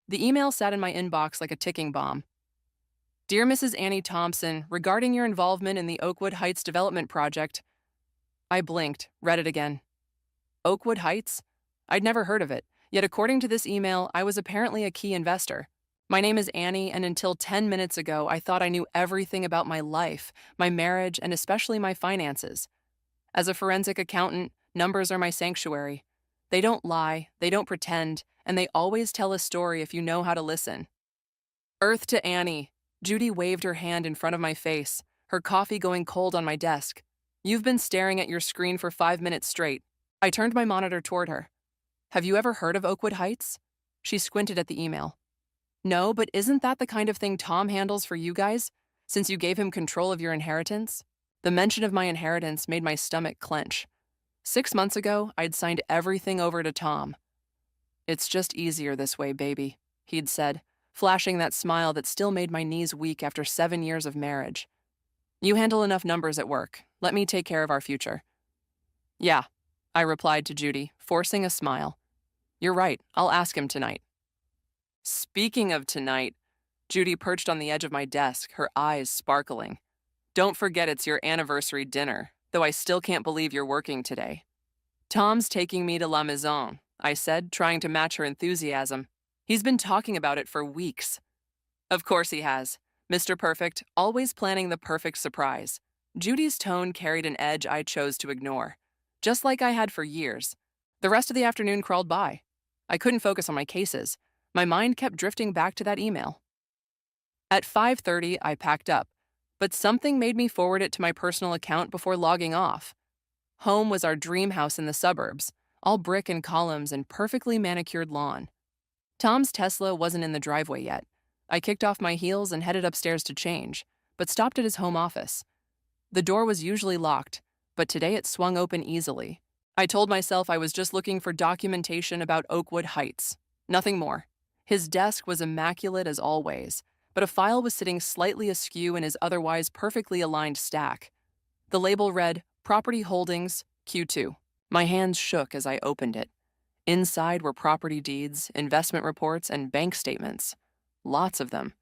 The email sat in my inbox like a ticking bomb. Dear Mrs. Annie Thompson, regarding your involvement in the Oakwood Heights development project. I blinked, read it again. Oakwood Heights? I'd never heard of it, yet according to this email, I was apparently a key investor. My name is Annie, and until 10 minutes ago, I thought I knew everything about my life, my marriage, and especially my finances. As a forensic accountant, numbers are my sanctuary. They don't lie, they don't pretend, and they always tell a story if you know how to listen. Earth to Annie. Judy waved her hand in front of my face, her coffee going cold on my desk. You've been staring at your screen for 5 minutes straight. I turned my monitor toward her. Have you ever heard of Oakwood Heights? She squinted at the email. No, but isn't that the kind of thing Tom handles for you guys, since you gave him control of your inheritance? The mention of my inheritance made my stomach clench. 6 months ago, I'd signed everything over to Tom. It's just easier this way, baby, he'd said, flashing that smile that still made my knees weak after 7 years of marriage. You handle enough numbers at work. Let me take care of our future. Yeah, I replied to Judy, forcing a smile. You're right, I'll ask him tonight. Speaking of tonight, Judy perched on the edge of my desk, her eyes sparkling. Don't forget it's your anniversary dinner, though I still can't believe you're working today. Tom's taking me to La Maison, I said, trying to match her enthusiasm. He's been talking about it for weeks. Of course he has. Mr. Perfect, always planning the perfect surprise. Judy's tone carried an edge I chose to ignore, just like I had for years. The rest of the afternoon crawled by. I couldn't focus on my cases. My mind kept drifting back to that email. At 5:30, I packed up, but something made me forward it to my personal account before logging off. Home was our dream house in the suburbs, all brick and columns and perfectly manicured lawn. Tom's Tesla wasn't in the driveway yet. I kicked off my heels and headed upstairs to change, but stopped at his home office. The door was usually locked, but today it swung open easily. I told myself I was just looking for documentation about Oakwood Heights. Nothing more. His desk was immaculate as always, but a file was sitting slightly askew in his otherwise perfectly aligned stack. The label read, Property Holdings, Q2. My hands shook as I opened it. Inside were property deeds, investment reports, and bank statements. Lots of them.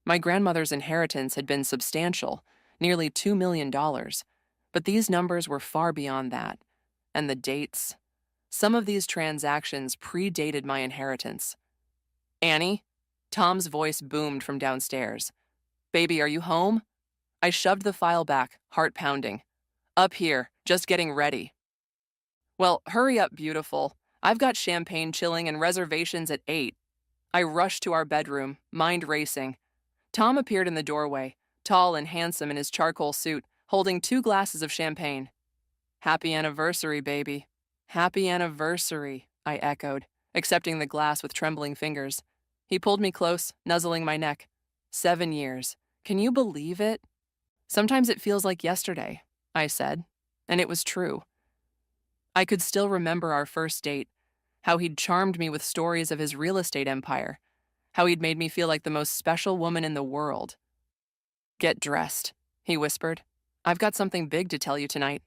My grandmother's inheritance had been substantial, nearly $2 million, but these numbers were far beyond that. And the dates. Some of these transactions predated my inheritance. Annie? Tom's voice boomed from downstairs. Baby, are you home? I shoved the file back, heart pounding. Up here, just getting ready. Well, hurry up, beautiful. I've got champagne chilling and reservations at 8. I rushed to our bedroom, mind racing. Tom appeared in the doorway, tall and handsome in his charcoal suit, holding 2 glasses of champagne. Happy anniversary, baby. Happy anniversary, I echoed, accepting the glass with trembling fingers. He pulled me close, nuzzling my neck. 7 years. Can you believe it? Sometimes it feels like yesterday, I said, and it was true. I could still remember our first date, how he'd charmed me with stories of his real estate empire, how he'd made me feel like the most special woman in the world. Get dressed, he whispered. I've got something big to tell you tonight.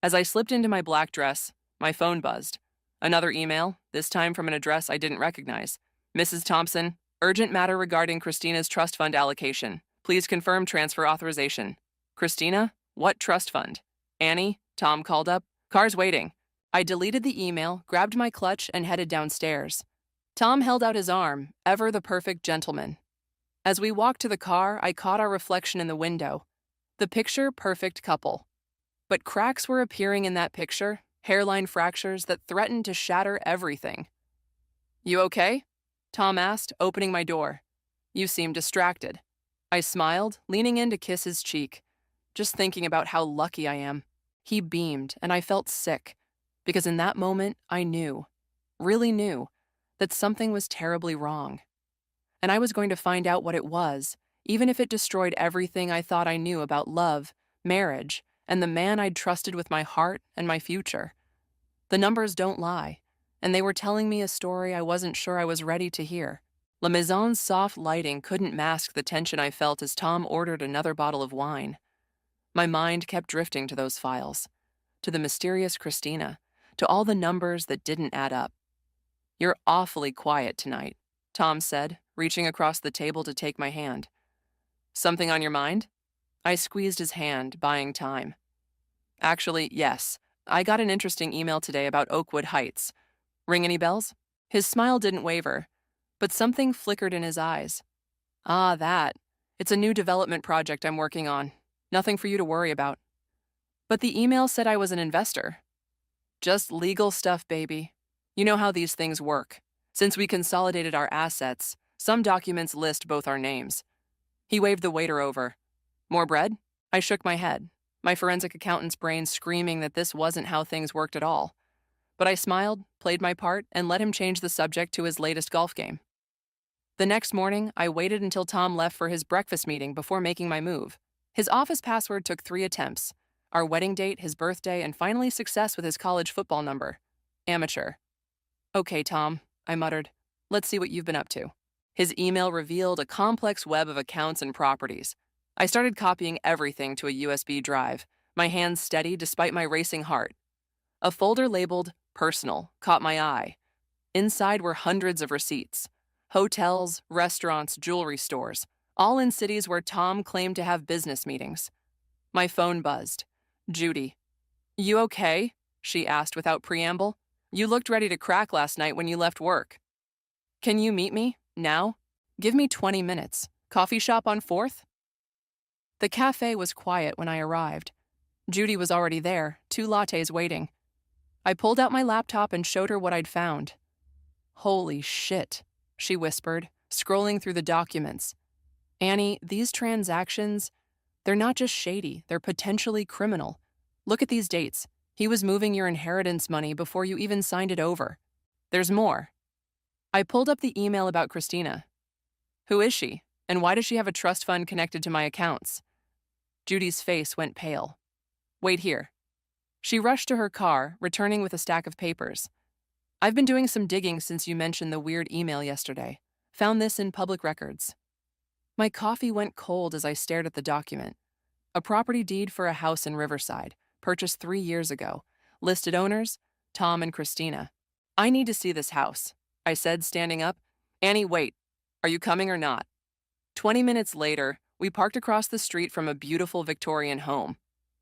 As I slipped into my black dress, my phone buzzed. Another email, this time from an address I didn't recognize. Mrs. Thompson, urgent matter regarding Christina's trust fund allocation. Please confirm transfer authorization. Christina? What trust fund? Annie? Tom called up. Car's waiting. I deleted the email, grabbed my clutch, and headed downstairs. Tom held out his arm, ever the perfect gentleman. As we walked to the car, I caught our reflection in the window. The picture-perfect couple. But cracks were appearing in that picture, hairline fractures that threatened to shatter everything. You okay? Tom asked, opening my door. You seem distracted. I smiled, leaning in to kiss his cheek, just thinking about how lucky I am. He beamed, and I felt sick, because in that moment, I knew, really knew, that something was terribly wrong. And I was going to find out what it was, even if it destroyed everything I thought I knew about love, marriage, and the man I'd trusted with my heart and my future. The numbers don't lie, and they were telling me a story I wasn't sure I was ready to hear. La Maison's soft lighting couldn't mask the tension I felt as Tom ordered another bottle of wine. My mind kept drifting to those files, to the mysterious Christina, to all the numbers that didn't add up. You're awfully quiet tonight, Tom said, reaching across the table to take my hand. Something on your mind? I squeezed his hand, buying time. Actually, yes. I got an interesting email today about Oakwood Heights. Ring any bells? His smile didn't waver, but something flickered in his eyes. Ah, that. It's a new development project I'm working on. Nothing for you to worry about. But the email said I was an investor. Just legal stuff, baby. You know how these things work. Since we consolidated our assets, some documents list both our names. He waved the waiter over. More bread? I shook my head, my forensic accountant's brain screaming that this wasn't how things worked at all. But I smiled, played my part, and let him change the subject to his latest golf game. The next morning, I waited until Tom left for his breakfast meeting before making my move. His office password took 3 attempts: our wedding date, his birthday, and finally success with his college football number. Amateur. Okay, Tom, I muttered. Let's see what you've been up to. His email revealed a complex web of accounts and properties. I started copying everything to a USB drive, my hands steady despite my racing heart. A folder labeled Personal caught my eye. Inside were hundreds of receipts. Hotels, restaurants, jewelry stores, all in cities where Tom claimed to have business meetings. My phone buzzed. Judy. You okay? She asked without preamble. You looked ready to crack last night when you left work. Can you meet me? Now? Give me 20 minutes. Coffee shop on 4th? The cafe was quiet when I arrived. Judy was already there, 2 lattes waiting. I pulled out my laptop and showed her what I'd found. Holy shit, she whispered, scrolling through the documents. Annie, these transactions, they're not just shady, they're potentially criminal. Look at these dates. He was moving your inheritance money before you even signed it over. There's more. I pulled up the email about Christina. Who is she, and why does she have a trust fund connected to my accounts? Judy's face went pale. Wait here. She rushed to her car, returning with a stack of papers. I've been doing some digging since you mentioned the weird email yesterday. Found this in public records. My coffee went cold as I stared at the document. A property deed for a house in Riverside, purchased 3 years ago. Listed owners, Tom and Christina. I need to see this house, I said, standing up. Annie, wait. Are you coming or not? 20 minutes later, we parked across the street from a beautiful Victorian home.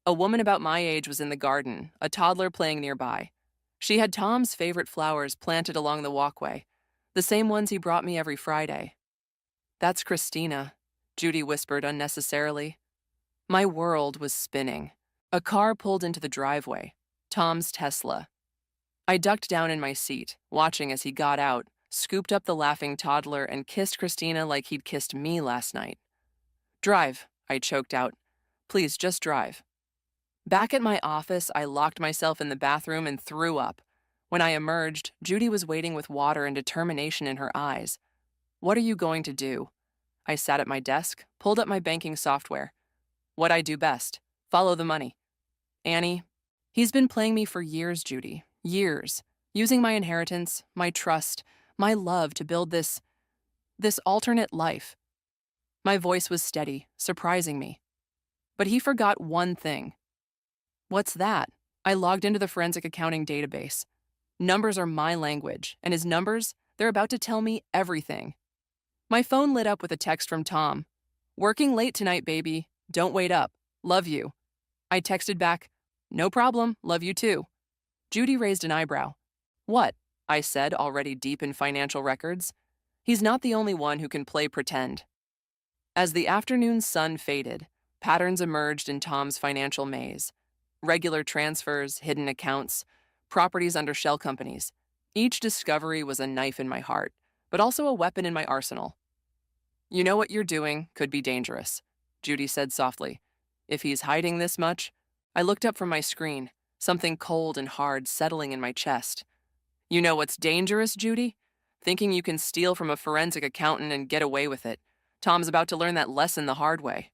A woman about my age was in the garden, a toddler playing nearby. She had Tom's favorite flowers planted along the walkway, the same ones he brought me every Friday. That's Christina, Judy whispered unnecessarily. My world was spinning. A car pulled into the driveway, Tom's Tesla. I ducked down in my seat, watching as he got out, scooped up the laughing toddler, and kissed Christina like he'd kissed me last night. Drive, I choked out. Please, just drive. Back at my office, I locked myself in the bathroom and threw up. When I emerged, Judy was waiting with water and determination in her eyes. What are you going to do? I sat at my desk, pulled up my banking software. What I do best, follow the money. Annie, he's been playing me for years, Judy, years, using my inheritance, my trust, my love to build this alternate life. My voice was steady, surprising me. But he forgot one thing. What's that? I logged into the forensic accounting database. Numbers are my language, and his numbers, they're about to tell me everything. My phone lit up with a text from Tom. Working late tonight, baby. Don't wait up. Love you. I texted back, no problem, love you too. Judy raised an eyebrow. What? I said, already deep in financial records. He's not the only one who can play pretend. As the afternoon sun faded, patterns emerged in Tom's financial maze. Regular transfers, hidden accounts, properties under shell companies. Each discovery was a knife in my heart, but also a weapon in my arsenal. You know what you're doing could be dangerous, Judy said softly. If he's hiding this much, I looked up from my screen, something cold and hard settling in my chest. You know what's dangerous, Judy? Thinking you can steal from a forensic accountant and get away with it. Tom's about to learn that lesson the hard way.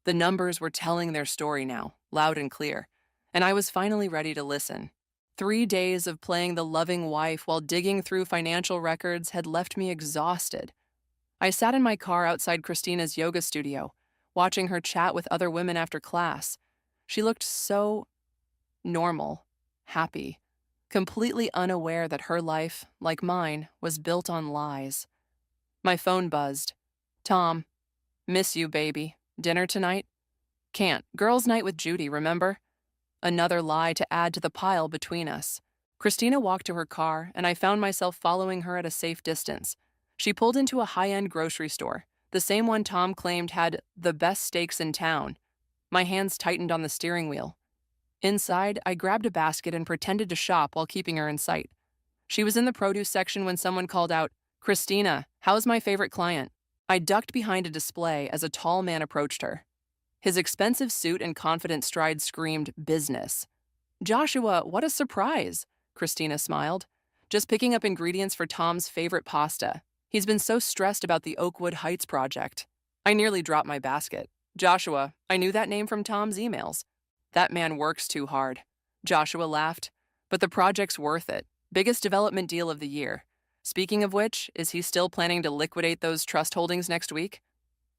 The numbers were telling their story now, loud and clear, and I was finally ready to listen. 3 days of playing the loving wife while digging through financial records had left me exhausted. I sat in my car outside Christina's yoga studio, watching her chat with other women after class. She looked so normal, happy, completely unaware that her life, like mine, was built on lies. My phone buzzed. Tom, miss you, baby. Dinner tonight? Can't. Girls' night with Judy, remember? Another lie to add to the pile between us. Christina walked to her car, and I found myself following her at a safe distance. She pulled into a high-end grocery store, the same one Tom claimed had the best steaks in town. My hands tightened on the steering wheel. Inside, I grabbed a basket and pretended to shop while keeping her in sight. She was in the produce section when someone called out, "Christina, how's my favorite client?" I ducked behind a display as a tall man approached her. His expensive suit and confident stride screamed business. "Joshua, what a surprise," Christina smiled. "Just picking up ingredients for Tom's favorite pasta. He's been so stressed about the Oakwood Heights project." I nearly dropped my basket. "Joshua, I knew that name from Tom's emails." "That man works too hard." Joshua laughed. "But the project's worth it. Biggest development deal of the year. Speaking of which, is he still planning to liquidate those trust holdings next week?"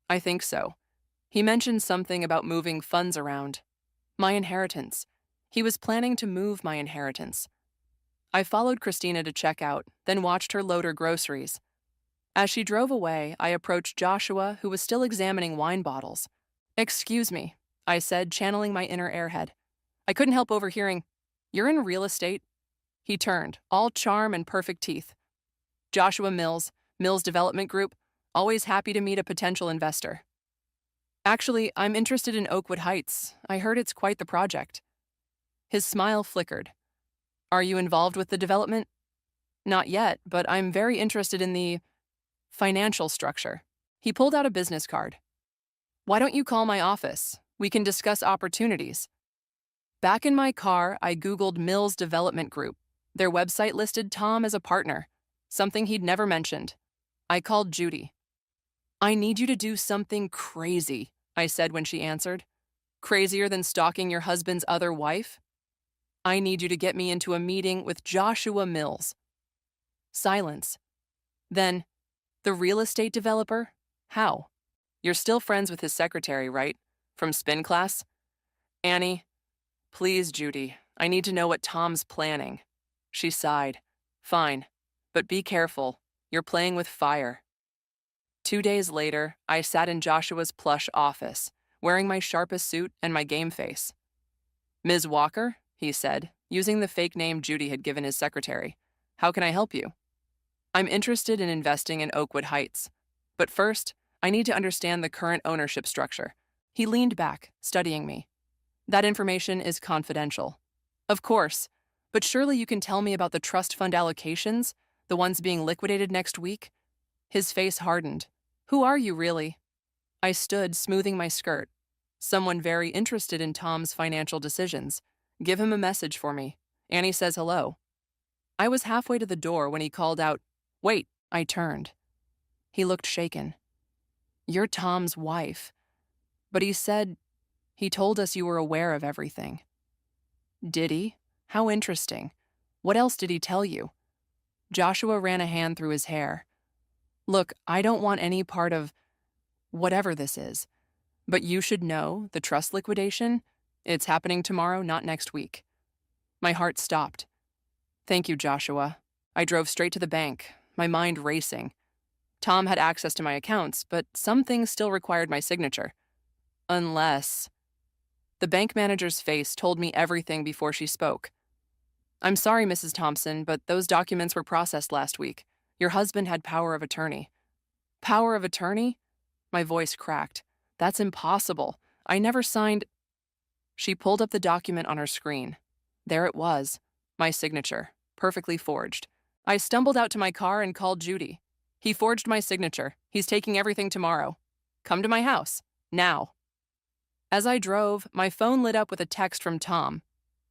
"I think so. He mentioned something about moving funds around. My inheritance. He was planning to move my inheritance." I followed Christina to check out, then watched her load her groceries. As she drove away, I approached Joshua, who was still examining wine bottles. "Excuse me," I said, channeling my inner airhead. I couldn't help overhearing, "You're in real estate?" He turned, all charm and perfect teeth. "Joshua Mills, Mills Development Group, always happy to meet a potential investor." "Actually, I'm interested in Oakwood Heights. I heard it's quite the project." His smile flickered. "Are you involved with the development?" "Not yet, but I'm very interested in the financial structure." He pulled out a business card. "Why don't you call my office? We can discuss opportunities." Back in my car, I Googled Mills Development Group. Their website listed Tom as a partner, something he'd never mentioned. I called Judy. "I need you to do something crazy," I said when she answered. "Crazier than stalking your husband's other wife?" "I need you to get me into a meeting with Joshua Mills." Silence. Then, "The real estate developer? How? You're still friends with his secretary, right? From spin class?" "Annie, please, Judy, I need to know what Tom's planning." She sighed. "Fine, but be careful. You're playing with fire." 2 days later, I sat in Joshua's plush office, wearing my sharpest suit and my game face. "Ms. Walker," he said, using the fake name Judy had given his secretary. "How can I help you?" "I'm interested in investing in Oakwood Heights. But first, I need to understand the current ownership structure." He leaned back, studying me. "That information is confidential." "Of course, but surely you can tell me about the trust fund allocations, the ones being liquidated next week?" His face hardened. "Who are you, really?" I stood, smoothing my skirt. "Someone very interested in Tom's financial decisions. Give him a message for me. Annie says hello." I was halfway to the door when he called out, "Wait." I turned. He looked shaken. "You're Tom's wife. But he told us you were aware of everything." "Did he? How interesting. What else did he tell you?" Joshua ran a hand through his hair. "Look, I don't want any part of whatever this is. But you should know, the trust liquidation, it's happening tomorrow, not next week." My heart stopped. "Thank you, Joshua." I drove straight to the bank, my mind racing. Tom had access to my accounts, but some things still required my signature. Unless... The bank manager's face told me everything before she spoke. "I'm sorry, Mrs. Thompson, but those documents were processed last week. Your husband had power of attorney." "Power of attorney?" My voice cracked. "That's impossible. I never signed..." She pulled up the document on her screen. There it was, my signature, perfectly forged. I stumbled out to my car and called Judy. "He forged my signature. He's taking everything tomorrow. Come to my house. Now." As I drove, my phone lit up with a text from Tom.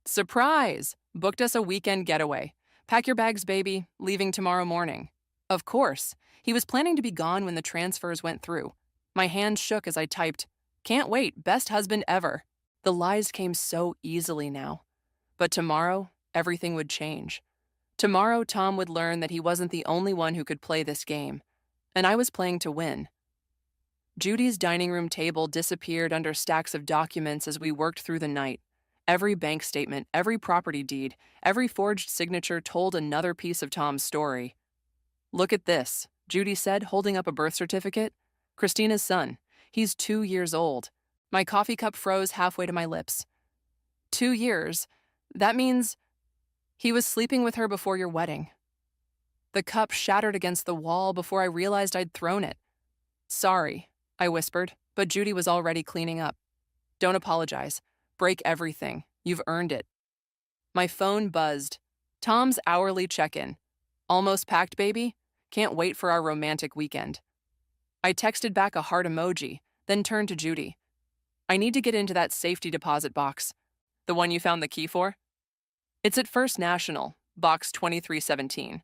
"Surprise! Booked us a weekend getaway. Pack your bags, baby. Leaving tomorrow morning." Of course. He was planning to be gone when the transfers went through. My hand shook as I typed, "Can't wait. Best husband ever." The lies came so easily now. But tomorrow, everything would change. Tomorrow, Tom would learn that he wasn't the only one who could play this game. And I was playing to win. Judy's dining room table disappeared under stacks of documents as we worked through the night. Every bank statement, every property deed, every forged signature told another piece of Tom's story. "Look at this," Judy said, holding up a birth certificate. Christina's son. He's 2 years old. My coffee cup froze halfway to my lips. 2 years? That means he was sleeping with her before your wedding. The cup shattered against the wall before I realized I'd thrown it. Sorry, I whispered, but Judy was already cleaning up. Don't apologize. Break everything. You've earned it. My phone buzzed. Tom's hourly check-in. Almost packed, baby? Can't wait for our romantic weekend. I texted back a heart emoji, then turned to Judy. I need to get into that safety deposit box. The one you found the key for? It's at First National, box 2317.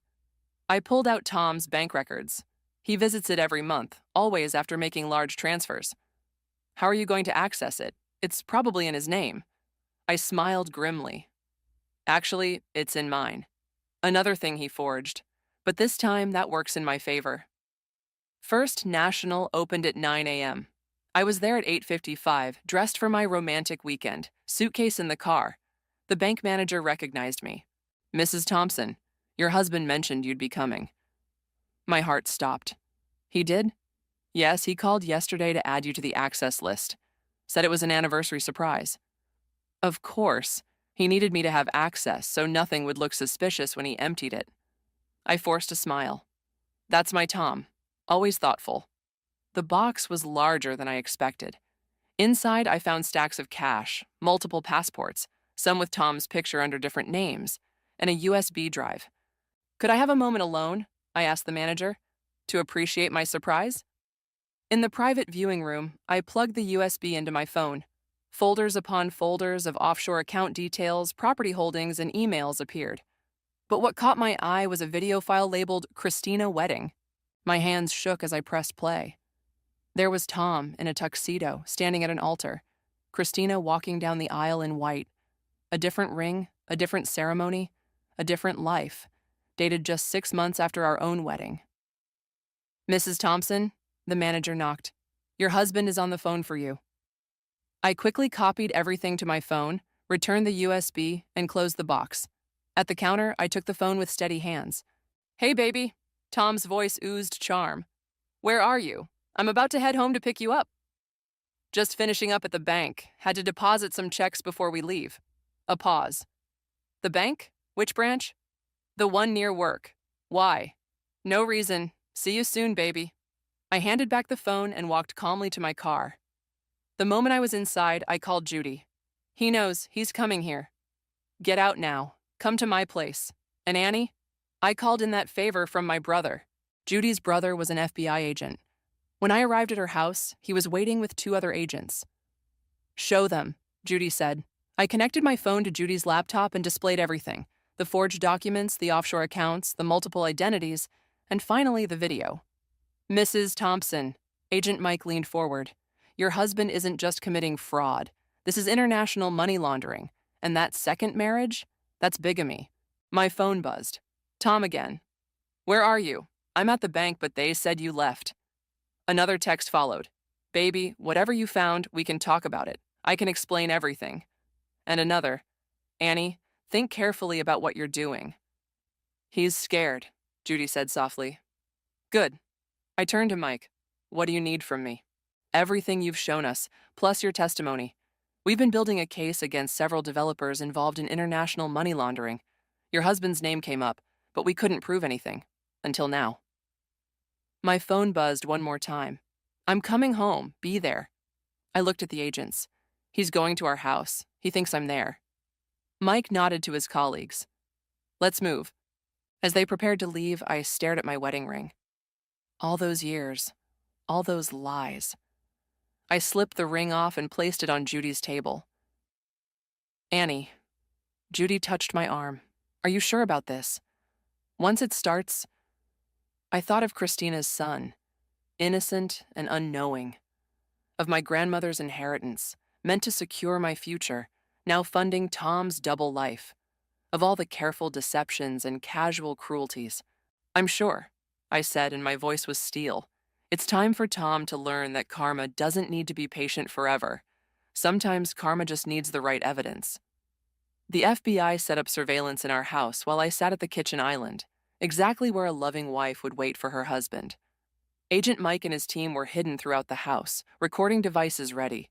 I pulled out Tom's bank records. He visits it every month, always after making large transfers. How are you going to access it? It's probably in his name. I smiled grimly. Actually, it's in mine. Another thing he forged, but this time that works in my favor. First National opened at 9 a.m. I was there at 8:55, dressed for my romantic weekend, suitcase in the car. The bank manager recognized me. Mrs. Thompson, your husband mentioned you'd be coming. My heart stopped. He did? Yes, he called yesterday to add you to the access list. Said it was an anniversary surprise. Of course. He needed me to have access so nothing would look suspicious when he emptied it. I forced a smile. That's my Tom. Always thoughtful. The box was larger than I expected. Inside, I found stacks of cash, multiple passports, some with Tom's picture under different names, and a USB drive. Could I have a moment alone? I asked the manager. To appreciate my surprise? In the private viewing room, I plugged the USB into my phone. Folders upon folders of offshore account details, property holdings, and emails appeared. But what caught my eye was a video file labeled Christina Wedding. My hands shook as I pressed play. There was Tom in a tuxedo, standing at an altar. Christina walking down the aisle in white. A different ring, a different ceremony, a different life, dated just 6 months after our own wedding. Mrs. Thompson, the manager knocked. Your husband is on the phone for you. I quickly copied everything to my phone, returned the USB, and closed the box. At the counter, I took the phone with steady hands. Hey, baby. Tom's voice oozed charm. Where are you? I'm about to head home to pick you up. Just finishing up at the bank. Had to deposit some checks before we leave. A pause. The bank? Which branch? The one near work. Why? No reason. See you soon, baby. I handed back the phone and walked calmly to my car. The moment I was inside, I called Judy. He knows. He's coming here. Get out now. Come to my place. And Annie? I called in that favor from my brother. Judy's brother was an FBI agent. When I arrived at her house, he was waiting with 2 other agents. Show them, Judy said. I connected my phone to Judy's laptop and displayed everything. The forged documents, the offshore accounts, the multiple identities, and finally the video. Mrs. Thompson, Agent Mike leaned forward. Your husband isn't just committing fraud. This is international money laundering. And that second marriage? That's bigamy. My phone buzzed. Tom again. Where are you? I'm at the bank, but they said you left. Another text followed. Baby, whatever you found, we can talk about it. I can explain everything. And another. Annie, think carefully about what you're doing. He's scared, Judy said softly. Good. I turned to Mike. What do you need from me? Everything you've shown us, plus your testimony. We've been building a case against several developers involved in international money laundering. Your husband's name came up, but we couldn't prove anything. Until now. My phone buzzed one more time. I'm coming home. Be there. I looked at the agents. He's going to our house. He thinks I'm there. Mike nodded to his colleagues. Let's move. As they prepared to leave, I stared at my wedding ring. All those years. All those lies. I slipped the ring off and placed it on Judy's table. Annie. Judy touched my arm. Are you sure about this? Once it starts, I thought of Christina's son, innocent and unknowing, of my grandmother's inheritance, meant to secure my future, now funding Tom's double life, of all the careful deceptions and casual cruelties. I'm sure, I said, and my voice was steel. It's time for Tom to learn that karma doesn't need to be patient forever. Sometimes karma just needs the right evidence. The FBI set up surveillance in our house while I sat at the kitchen island. exactly where a loving wife would wait for her husband. Agent Mike and his team were hidden throughout the house, recording devices ready.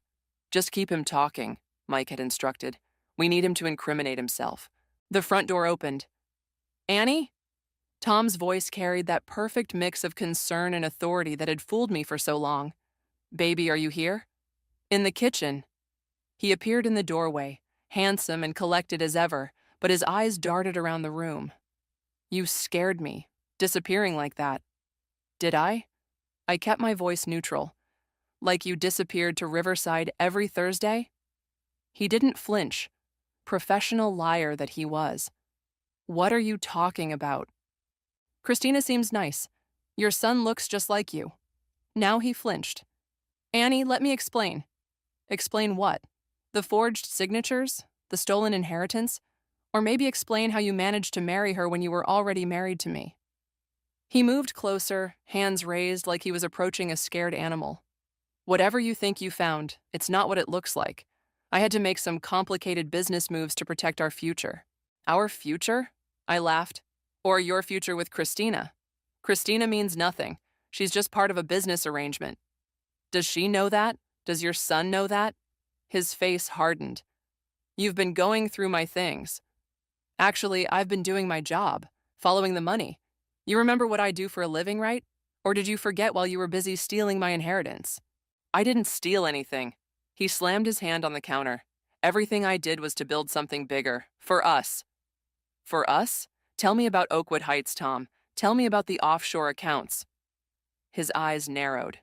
Just keep him talking, Mike had instructed. We need him to incriminate himself. The front door opened. Annie? Tom's voice carried that perfect mix of concern and authority that had fooled me for so long. Baby, are you here? In the kitchen. He appeared in the doorway, handsome and collected as ever, but his eyes darted around the room. You scared me, disappearing like that. Did I? I kept my voice neutral. Like you disappeared to Riverside every Thursday? He didn't flinch. Professional liar that he was. What are you talking about? Christina seems nice. Your son looks just like you. Now he flinched. Annie, let me explain. Explain what? The forged signatures? The stolen inheritance? Or maybe explain how you managed to marry her when you were already married to me. He moved closer, hands raised like he was approaching a scared animal. Whatever you think you found, it's not what it looks like. I had to make some complicated business moves to protect our future. Our future? I laughed. Or your future with Christina. Christina means nothing. She's just part of a business arrangement. Does she know that? Does your son know that? His face hardened. You've been going through my things. Actually, I've been doing my job, following the money. You remember what I do for a living, right? Or did you forget while you were busy stealing my inheritance? I didn't steal anything. He slammed his hand on the counter. Everything I did was to build something bigger. For us. For us? Tell me about Oakwood Heights, Tom. Tell me about the offshore accounts. His eyes narrowed.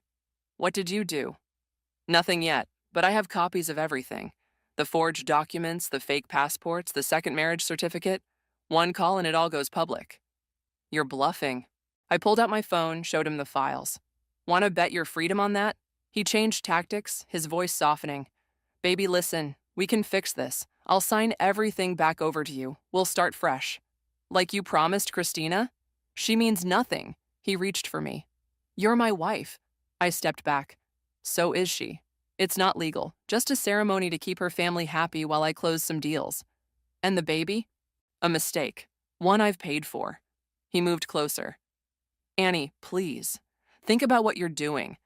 What did you do? Nothing yet, but I have copies of everything. The forged documents, the fake passports, the second marriage certificate. One call and it all goes public. You're bluffing. I pulled out my phone, showed him the files. Want to bet your freedom on that? He changed tactics, his voice softening. Baby, listen, we can fix this. I'll sign everything back over to you. We'll start fresh. Like you promised Christina? She means nothing. He reached for me. You're my wife. I stepped back. So is she. It's not legal, just a ceremony to keep her family happy while I close some deals. And the baby? A mistake. One I've paid for. He moved closer. Annie, please. Think about what you're doing.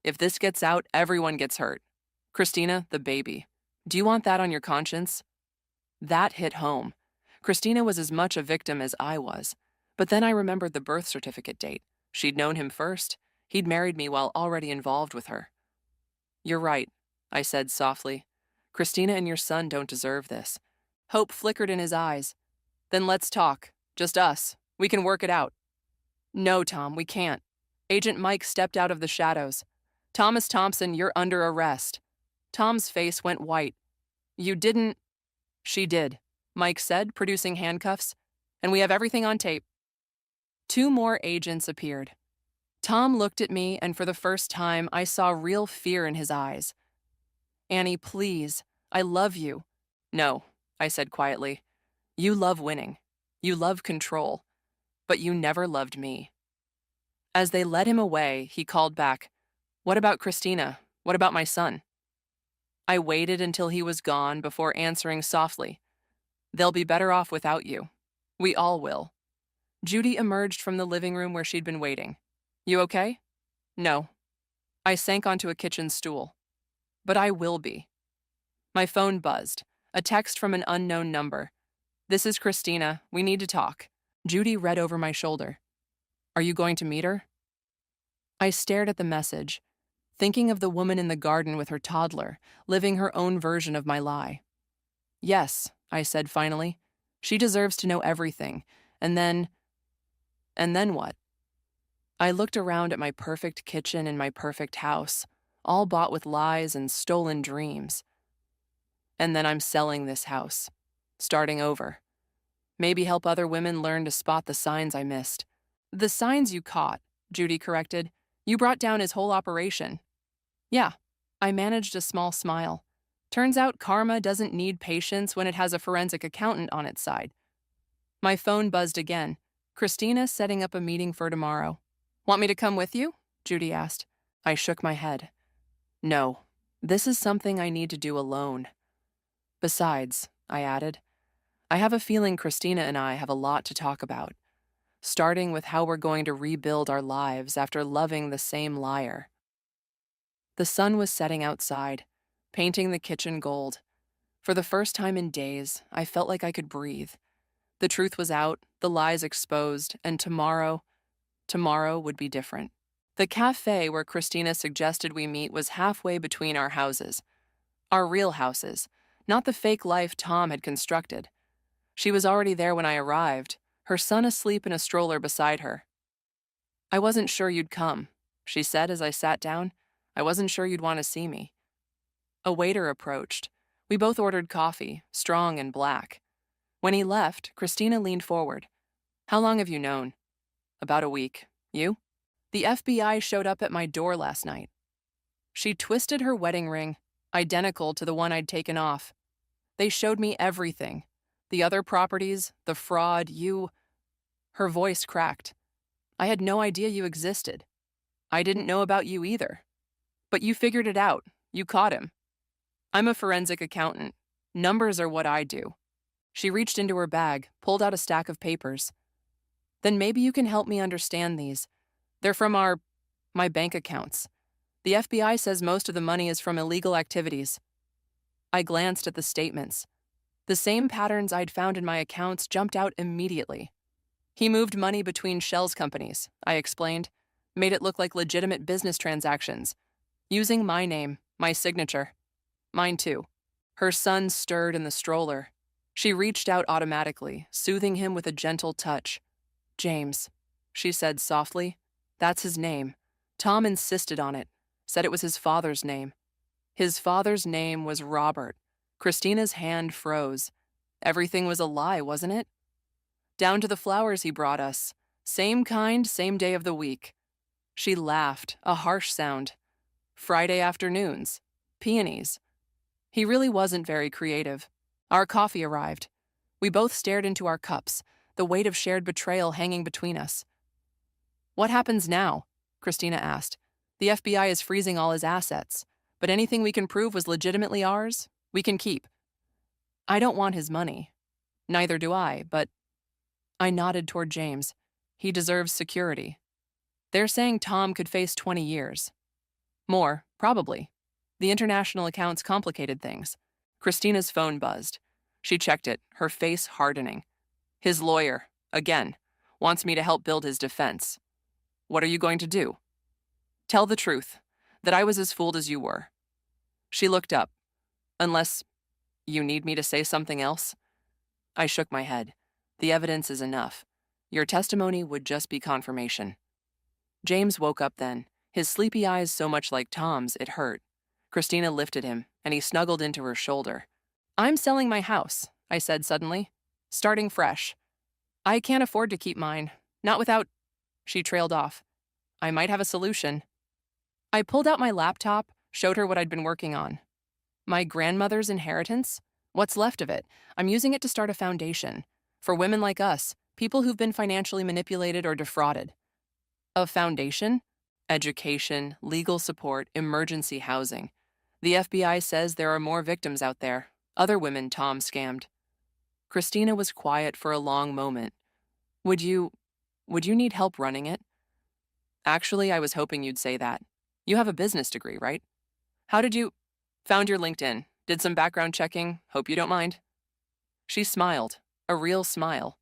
If this gets out, everyone gets hurt. Christina, the baby. Do you want that on your conscience? That hit home. Christina was as much a victim as I was. But then I remembered the birth certificate date. She'd known him first. He'd married me while already involved with her. You're right, I said softly. Christina and your son don't deserve this. Hope flickered in his eyes. Then let's talk. Just us. We can work it out. No, Tom, we can't. Agent Mike stepped out of the shadows. Thomas Thompson, you're under arrest. Tom's face went white. You didn't... She did, Mike said, producing handcuffs. And we have everything on tape. 2 more agents appeared. Tom looked at me, and for the first time, I saw real fear in his eyes. Annie, please. I love you. No, I said quietly. You love winning. You love control. But you never loved me. As they led him away, he called back, What about Christina? What about my son? I waited until he was gone before answering softly. They'll be better off without you. We all will. Judy emerged from the living room where she'd been waiting. You okay? No. I sank onto a kitchen stool. But I will be. My phone buzzed. A text from an unknown number. This is Christina. We need to talk. Judy read over my shoulder. Are you going to meet her? I stared at the message, thinking of the woman in the garden with her toddler, living her own version of my lie. Yes, I said finally. She deserves to know everything. And then what? I looked around at my perfect kitchen and my perfect house, all bought with lies and stolen dreams. And then I'm selling this house, starting over. Maybe help other women learn to spot the signs I missed. The signs you caught, Judy corrected. You brought down his whole operation. Yeah, I managed a small smile. Turns out karma doesn't need patience when it has a forensic accountant on its side. My phone buzzed again. Christina setting up a meeting for tomorrow. Want me to come with you? Judy asked. I shook my head. No, this is something I need to do alone. Besides, I added, I have a feeling Christina and I have a lot to talk about. starting with how we're going to rebuild our lives after loving the same liar. The sun was setting outside, painting the kitchen gold. For the first time in days, I felt like I could breathe. The truth was out, the lies exposed, and tomorrow would be different. The cafe where Christina suggested we meet was halfway between our houses. Our real houses, not the fake life Tom had constructed. She was already there when I arrived, her son asleep in a stroller beside her. "I wasn't sure you'd come," she said as I sat down. "I wasn't sure you'd want to see me." A waiter approached. We both ordered coffee, strong and black. When he left, Christina leaned forward. "How long have you known?" "About a week. You?" "The FBI showed up at my door last night." She twisted her wedding ring, identical to the one I'd taken off. "They showed me everything. The other properties, the fraud, you—" Her voice cracked. "I had no idea you existed. I didn't know about you either. But you figured it out. You caught him." "I'm a forensic accountant. Numbers are what I do." She reached into her bag, pulled out a stack of papers. "Then maybe you can help me understand these. They're from my bank accounts. The FBI says most of the money is from illegal activities." I glanced at the statements. The same patterns I'd found in my accounts jumped out immediately. "He moved money between Shell's companies," I explained, "made it look like legitimate business transactions, using my name, my signature. Mine too." Her son stirred in the stroller. She reached out automatically, soothing him with a gentle touch. "James," she said softly. "That's his name. Tom insisted on it, said it was his father's name." His father's name was Robert. Christina's hand froze. Everything was a lie, wasn't it? "Down to the flowers he brought us. Same kind, same day of the week." She laughed, a harsh sound. "Friday afternoons. Peonies." He really wasn't very creative. Our coffee arrived. We both stared into our cups, the weight of shared betrayal hanging between us. "What happens now?" Christina asked. "The FBI is freezing all his assets, but anything we can prove was legitimately ours, we can keep." "I don't want his money. Neither do I, but—" I nodded toward James. "He deserves security. They're saying Tom could face 20 years. More, probably. The international accounts complicated things." Christina's phone buzzed. She checked it, her face hardening. "His lawyer, again, wants me to help build his defense." "What are you going to do?" "Tell the truth, that I was as fooled as you were." She looked up. "Unless you need me to say something else?" I shook my head. "The evidence is enough. Your testimony would just be confirmation." James woke up then, his sleepy eyes so much like Tom's it hurt. Christina lifted him, and he snuggled into her shoulder. "I'm selling my house," I said suddenly. "Starting fresh. I can't afford to keep mine. Not without—" She trailed off. "I might have a solution." I pulled out my laptop, showed her what I'd been working on. "My grandmother's inheritance? What's left of it? I'm using it to start a foundation. For women like us, people who've been financially manipulated or defrauded." "A foundation?" "Education, legal support, emergency housing. The FBI says there are more victims out there. Other women Tom scammed." Christina was quiet for a long moment. Would you need help running it?" "Actually, I was hoping you'd say that. You have a business degree, right? How did you—" "Found your LinkedIn. Did some background checking. Hope you don't mind." She smiled, a real smile.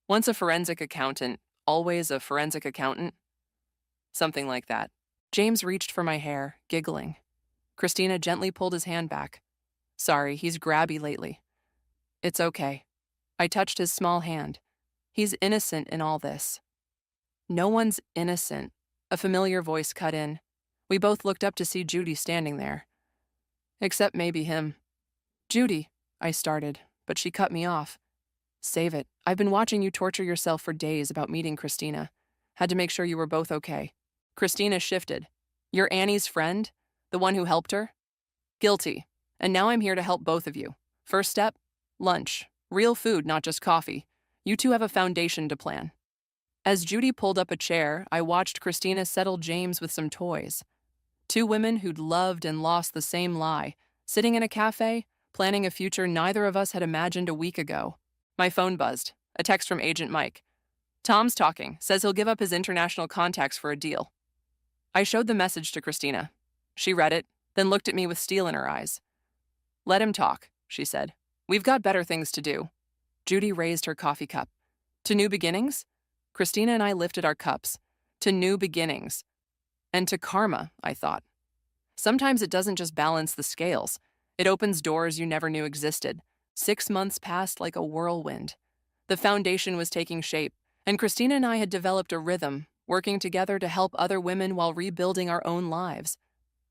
"Once a forensic accountant, always a forensic accountant?" Something like that. James reached for my hair, giggling. Christina gently pulled his hand back. "Sorry, he's grabby lately." "It's okay." I touched his small hand. "He's innocent in all this." "No one's innocent," a familiar voice cut in. We both looked up to see Judy standing there. "Except maybe him." "Judy," I started, but she cut me off. "Save it. I've been watching you torture yourself for days about meeting Christina. Had to make sure you were both okay." Christina shifted. "You're Annie's friend? The one who helped her?" "Guilty. And now I'm here to help both of you. First step? Lunch. Real food, not just coffee. You two have a foundation to plan." As Judy pulled up a chair, I watched Christina settle James with some toys. Two women who'd loved and lost the same lie, sitting in a cafe, planning a future neither of us had imagined a week ago. My phone buzzed. A text from Agent Mike. Tom's talking, says he'll give up his international contacts for a deal. I showed the message to Christina. She read it, then looked at me with steel in her eyes. Let him talk, she said. We've got better things to do. Judy raised her coffee cup. To new beginnings? Christina and I lifted our cups. To new beginnings. And to karma, I thought. Sometimes it doesn't just balance the scales. It opens doors you never knew existed. 6 months passed like a whirlwind. The foundation was taking shape, and Christina and I had developed a rhythm, working together to help other women while rebuilding our own lives.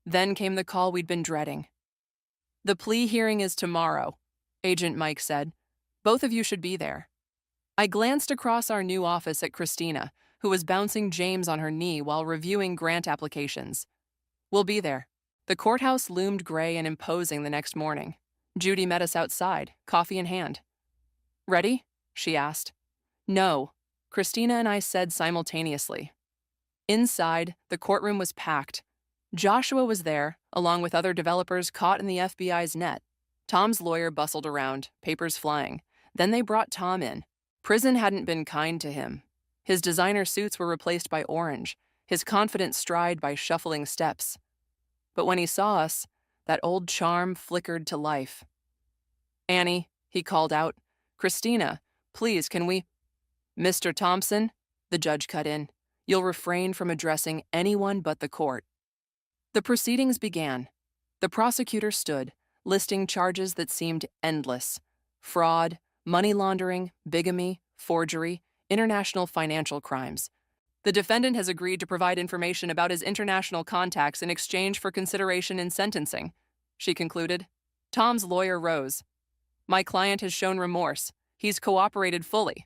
Then came the call we'd been dreading. The plea hearing is tomorrow, Agent Mike said. Both of you should be there. I glanced across our new office at Christina, who was bouncing James on her knee while reviewing grant applications. We'll be there. The courthouse loomed gray and imposing the next morning. Judy met us outside, coffee in hand. Ready? She asked. No, Christina and I said simultaneously. Inside, the courtroom was packed. Joshua was there, along with other developers caught in the FBI's net. Tom's lawyer bustled around, papers flying. Then they brought Tom in. Prison hadn't been kind to him. His designer suits were replaced by orange, his confident stride by shuffling steps. But when he saw us, that old charm flickered to life. Annie, he called out. Christina, please, can we— Mr. Thompson, the judge cut in. You'll refrain from addressing anyone but the court. The proceedings began. The prosecutor stood, listing charges that seemed endless. Fraud, money laundering, bigamy, forgery, international financial crimes. The defendant has agreed to provide information about his international contacts in exchange for consideration in sentencing, she concluded. Tom's lawyer rose. My client has shown remorse. He's cooperated fully.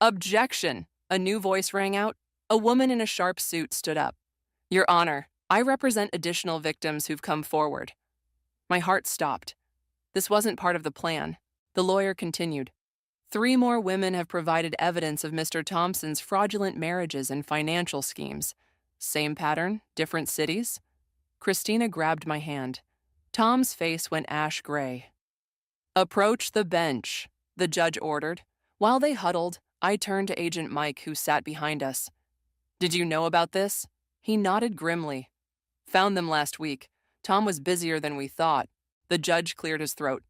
Objection! A new voice rang out. A woman in a sharp suit stood up. Your Honor, I represent additional victims who've come forward. My heart stopped. This wasn't part of the plan. The lawyer continued. 3 more women have provided evidence of Mr. Thompson's fraudulent marriages and financial schemes. Same pattern, different cities? Christina grabbed my hand. Tom's face went ash gray. Approach the bench, the judge ordered. While they huddled, I turned to Agent Mike, who sat behind us. Did you know about this? He nodded grimly. Found them last week. Tom was busier than we thought. The judge cleared his throat.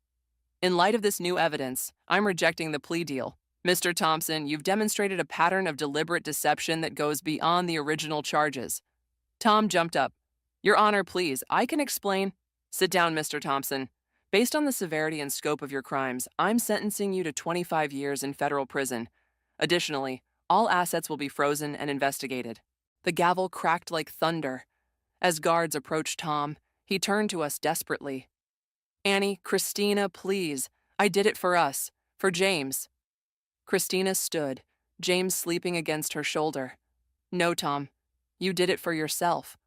In light of this new evidence, I'm rejecting the plea deal. Mr. Thompson, you've demonstrated a pattern of deliberate deception that goes beyond the original charges. Tom jumped up. Your Honor, please, I can explain. Sit down, Mr. Thompson. Based on the severity and scope of your crimes, I'm sentencing you to 25 years in federal prison. Additionally, all assets will be frozen and investigated. The gavel cracked like thunder. As guards approached Tom, he turned to us desperately. Annie, Christina, please. I did it for us. For James. Christina stood, James sleeping against her shoulder. No, Tom. You did it for yourself.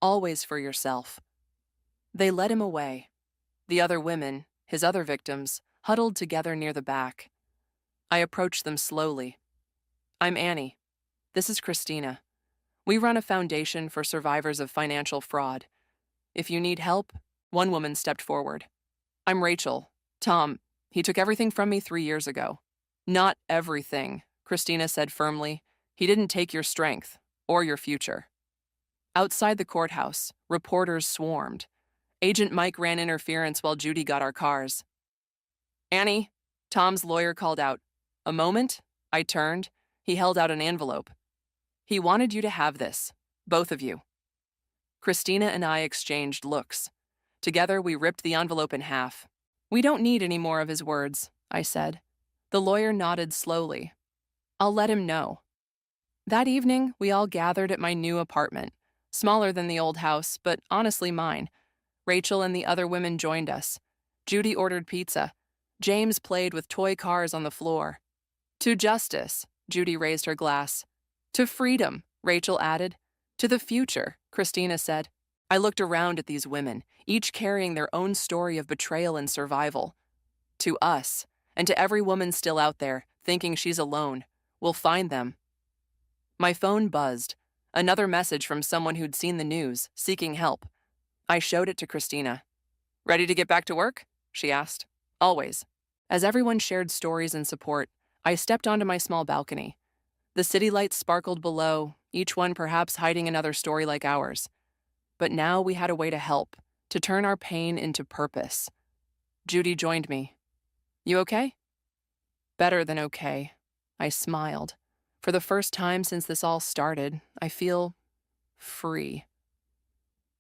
Always for yourself. They led him away. The other women, his other victims, huddled together near the back. I approached them slowly. I'm Annie. This is Christina. We run a foundation for survivors of financial fraud. If you need help, one woman stepped forward. I'm Rachel. Tom, he took everything from me 3 years ago. Not everything, Christina said firmly. He didn't take your strength or your future. Outside the courthouse, reporters swarmed. Agent Mike ran interference while Judy got our cars. Annie, Tom's lawyer called out. A moment? I turned. He held out an envelope. He wanted you to have this, both of you. Christina and I exchanged looks. Together, we ripped the envelope in half. We don't need any more of his words, I said. The lawyer nodded slowly. I'll let him know. That evening, we all gathered at my new apartment, smaller than the old house, but honestly mine. Rachel and the other women joined us. Judy ordered pizza. James played with toy cars on the floor. To justice, Judy raised her glass. To freedom, Rachel added. To the future, Christina said. I looked around at these women, each carrying their own story of betrayal and survival. To us, and to every woman still out there, thinking she's alone, we'll find them. My phone buzzed. Another message from someone who'd seen the news, seeking help. I showed it to Christina. Ready to get back to work? She asked. Always. As everyone shared stories and support, I stepped onto my small balcony. The city lights sparkled below, each one perhaps hiding another story like ours. But now we had a way to help, to turn our pain into purpose. Judy joined me. You okay? Better than okay. I smiled. For the first time since this all started, I feel free.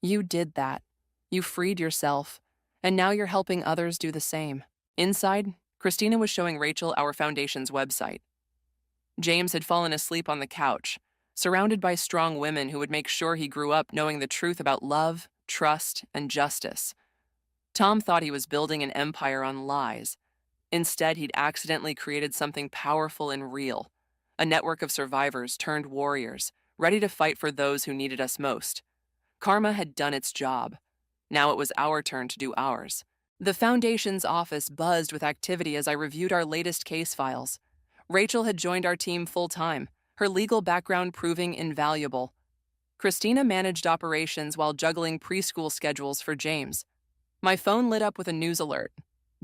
You did that. You freed yourself, and now you're helping others do the same. Inside, Christina was showing Rachel our foundation's website. James had fallen asleep on the couch, surrounded by strong women who would make sure he grew up knowing the truth about love, trust, and justice. Tom thought he was building an empire on lies. Instead, he'd accidentally created something powerful and real, a network of survivors turned warriors, ready to fight for those who needed us most. Karma had done its job. Now it was our turn to do ours. The Foundation's office buzzed with activity as I reviewed our latest case files. Rachel had joined our team full-time, her legal background proving invaluable. Christina managed operations while juggling preschool schedules for James. My phone lit up with a news alert.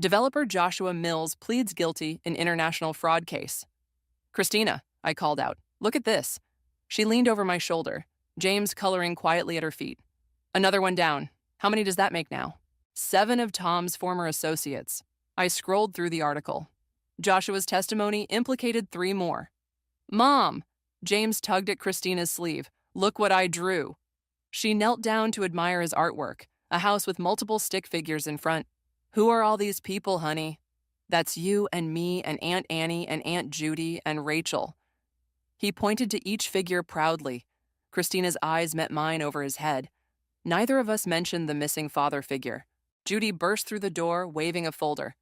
Developer Joshua Mills pleads guilty in international fraud case. Christina, I called out, look at this. She leaned over my shoulder, James coloring quietly at her feet. Another one down. How many does that make now? 7 of Tom's former associates. I scrolled through the article. Joshua's testimony implicated 3 more. Mom! James tugged at Christina's sleeve. Look what I drew. She knelt down to admire his artwork, a house with multiple stick figures in front. Who are all these people, honey? That's you and me and Aunt Annie and Aunt Judy and Rachel. He pointed to each figure proudly. Christina's eyes met mine over his head. Neither of us mentioned the missing father figure. Judy burst through the door, waving a folder.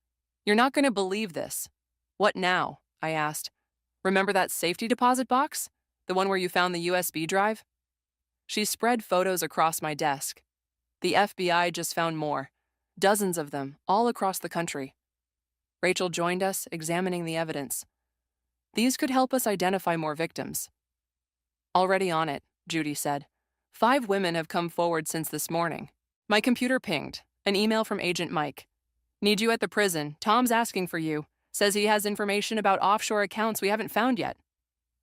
You're not going to believe this. What now? I asked. Remember that safety deposit box? The one where you found the USB drive? She spread photos across my desk. The FBI just found more. Dozens of them, all across the country. Rachel joined us, examining the evidence. These could help us identify more victims. Already on it, Judy said. 5 women have come forward since this morning. My computer pinged. An email from Agent Mike. Need you at the prison. Tom's asking for you. Says he has information about offshore accounts we haven't found yet.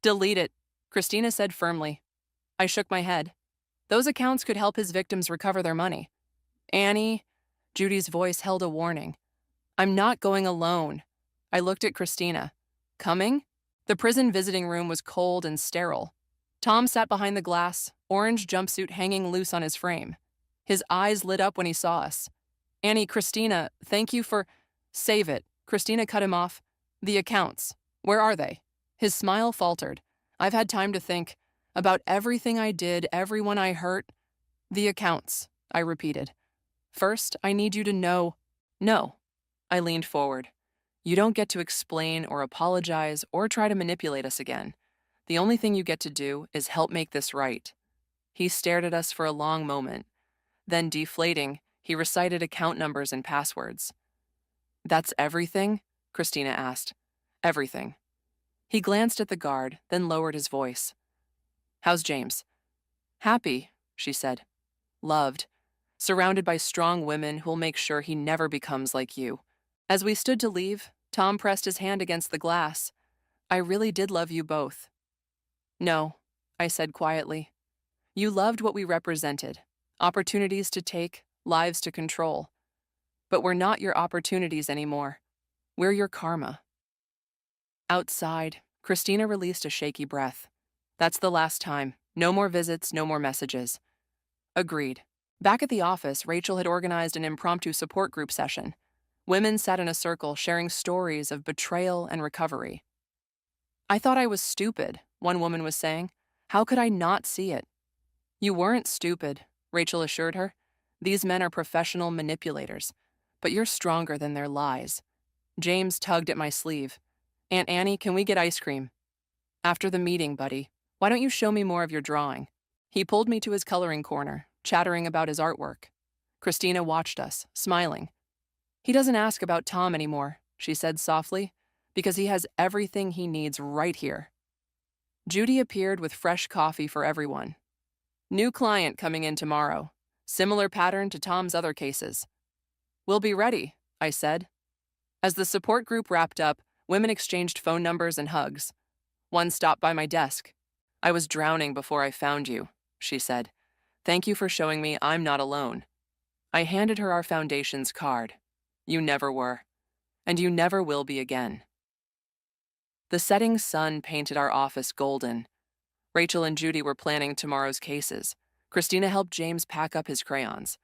Delete it, Christina said firmly. I shook my head. Those accounts could help his victims recover their money. Annie, Judy's voice held a warning. I'm not going alone. I looked at Christina. Coming? The prison visiting room was cold and sterile. Tom sat behind the glass, orange jumpsuit hanging loose on his frame. His eyes lit up when he saw us. Annie, Christina, thank you for... Save it. Christina cut him off. The accounts. Where are they? His smile faltered. I've had time to think. About everything I did, everyone I hurt. The accounts, I repeated. First, I need you to know... No. I leaned forward. You don't get to explain or apologize or try to manipulate us again. The only thing you get to do is help make this right. He stared at us for a long moment. Then, deflating, he recited account numbers and passwords. That's everything? Christina asked. Everything. He glanced at the guard, then lowered his voice. How's James? Happy, she said. Loved. Surrounded by strong women who'll make sure he never becomes like you. As we stood to leave, Tom pressed his hand against the glass. I really did love you both. No, I said quietly. You loved what we represented. Opportunities to take, lives to control. But we're not your opportunities anymore. We're your karma. Outside, Christina released a shaky breath. That's the last time. No more visits, no more messages. Agreed. Back at the office, Rachel had organized an impromptu support group session. Women sat in a circle sharing stories of betrayal and recovery. I thought I was stupid, one woman was saying. How could I not see it? You weren't stupid, Rachel assured her. These men are professional manipulators, but you're stronger than their lies. James tugged at my sleeve. Aunt Annie, can we get ice cream? After the meeting, buddy. Why don't you show me more of your drawing? He pulled me to his coloring corner, chattering about his artwork. Christina watched us, smiling. He doesn't ask about Tom anymore, she said softly, because he has everything he needs right here. Judy appeared with fresh coffee for everyone. New client coming in tomorrow. Similar pattern to Tom's other cases. We'll be ready, I said. As the support group wrapped up, women exchanged phone numbers and hugs. One stopped by my desk. I was drowning before I found you, she said. Thank you for showing me I'm not alone. I handed her our foundation's card. You never were. And you never will be again. The setting sun painted our office golden. Rachel and Judy were planning tomorrow's cases. Christina helped James pack up his crayons.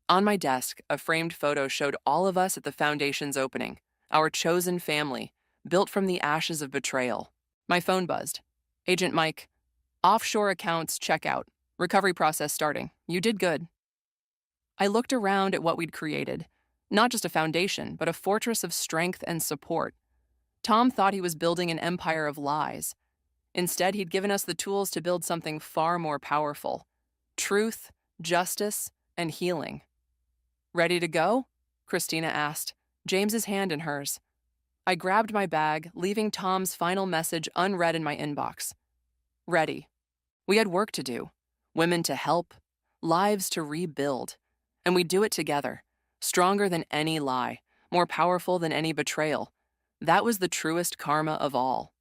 On my desk, a framed photo showed all of us at the foundation's opening, our chosen family, built from the ashes of betrayal. My phone buzzed. Agent Mike, offshore accounts checkout. Recovery process starting. You did good. I looked around at what we'd created. Not just a foundation, but a fortress of strength and support. Tom thought he was building an empire of lies. Instead, he'd given us the tools to build something far more powerful. Truth, justice, and healing. Ready to go? Christina asked, James's hand in hers. I grabbed my bag, leaving Tom's final message unread in my inbox. Ready. We had work to do. Women to help. Lives to rebuild. And we'd do it together. Stronger than any lie. More powerful than any betrayal. That was the truest karma of all.